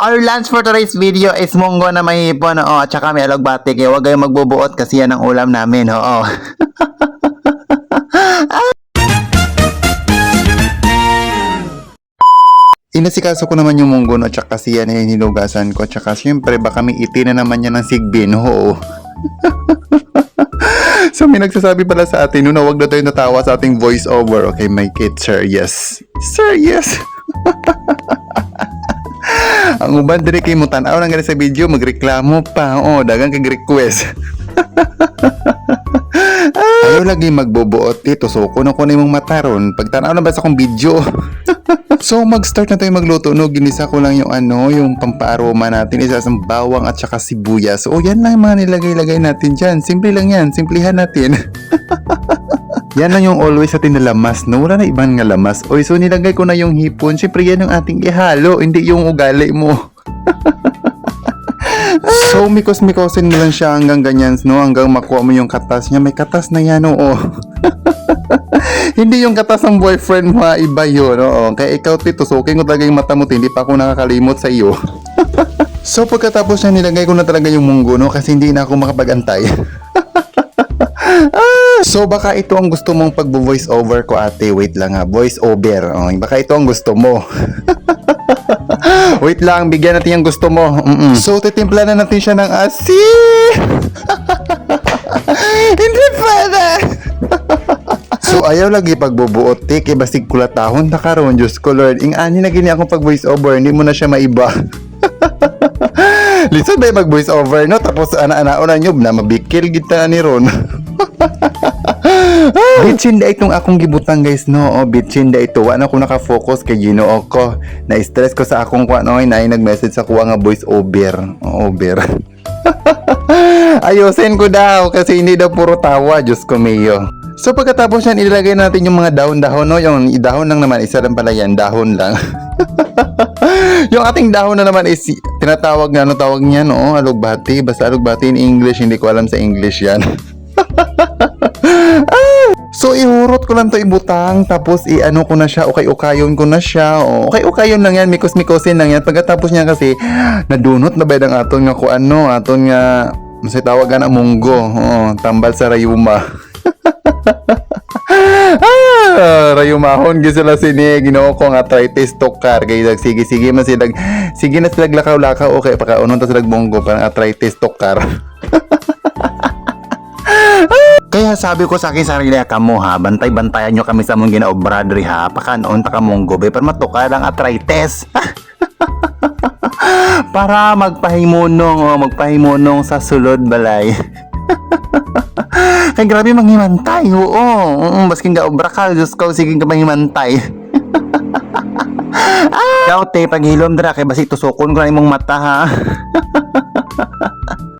Our lunch for today's video is munggo na may hipon, oo, at saka may alagbati. Kaya huwag kayong magbubuot kasi yan ang ulam namin, oo. Inasikaso ko naman yung munggo, no, at saka kasi yan ay hinugasan ko. At saka syempre baka may iti na naman yan ng sigbin, oo. So may nagsasabi pala sa atin, no, na wag na tayo natawa sa ating voice over. Okay, my kid, sir, yes. Sir, yes. Ang uban diri kay mo tan-aw nang gani sa video, magreklamo pa. Oo, dagang kag request. Ayaw lagi magbubuot dito. So, kuno ko na imong mataron. Pag tanaw na ba sa akong video? So, mag-start na tayo magluto. No, ginisa ko lang yung yung pampaaroma natin. Isa sa bawang at saka sibuyas. So, yan lang yung mga nilagay-lagay natin dyan. Simple lang yan. Simplihan natin. Yan lang yung always natin na lamas, no? Wala na ibang nga lamas. Oy, so nilagay ko na yung hipon. Siyempre yan yung ating ihalo, hindi yung ugali mo. So, mikos-mikosin mo lang siya hanggang ganyan, no? Hanggang makuha mo yung katas niya. May katas na yan, oo. Hindi yung katas ng boyfriend mo, iba yun, oo. Kaya ikaw, Tito, suking ko talaga yung mata mo, hindi pa ako nakakalimot sa iyo. So, pagkatapos niya, nilagay ko na talaga yung munggo, no? Kasi hindi na ako makapag-antay. So baka ito ang gusto mong pagbo-voice over ko, ate. Wait lang ha, voice over. Oh, baka ito ang gusto mo. Wait lang, bigyan natin yung gusto mo. So titimpla na natin siya ng asin. Hindi pala. So ayaw lagi pagbubuot, kay basig kulatahon na karon, Diyos ko Lord. Ani na gini akong pag-voice over, hindi mo na siya maiba. Listen ba mag-voice over, no? Tapos ana-ana nyo na mabikil kita ni Ron. Bitchin da itong akong gibutang, guys, no? O, bitchin da ito. Wala ko nakafocus kay Ginoo ko. Na-stress ko sa akong kwano ay nag-message sa kuha nga voice over. Over. Ayusin ko daw kasi hindi daw puro tawa, Diyos ko mayo. So pagkatapos yan, ilagay natin yung mga dahon-dahon, no? Yung dahon lang naman, isa lang pala yan, dahon lang. Yung ating dahon na naman is tinatawag na, ano tawag niya, no? Alugbati. Basta alugbati in English, hindi ko alam sa English yan. So ihurot ko lang to ibutang, tapos i-ano ko na siya, ukay-ukayon ko na siya. O, ukay-ukayon lang yan, mikos-mikosin lang yan. Pagkatapos niya kasi nadunot na ba ang aton nga ko aton nga masay tawagan ang munggo. O, tambal sa rayuma. Rayumahon gyud sila sini, Ginoo ko nga arthritis tokar kay sige man sila, sige na sila lakaw-lakaw, okay pa kaunon ta sila munggo parang arthritis tokar. Kaya sabi ko sa akin sarili, kamo ha, bantay-bantayan nyo kami sa mong ginaobra diri ha, pakanoon ta ka munggo be para matukar ang arthritis. Para magpahimonong sa sulod balay. Kay grabe manghimantay, oo. Basking gaobra ka, Diyos ko, sige ka manghimantay. Daw te, paghilom dra, kay basi tusukon ko na imong mata ha.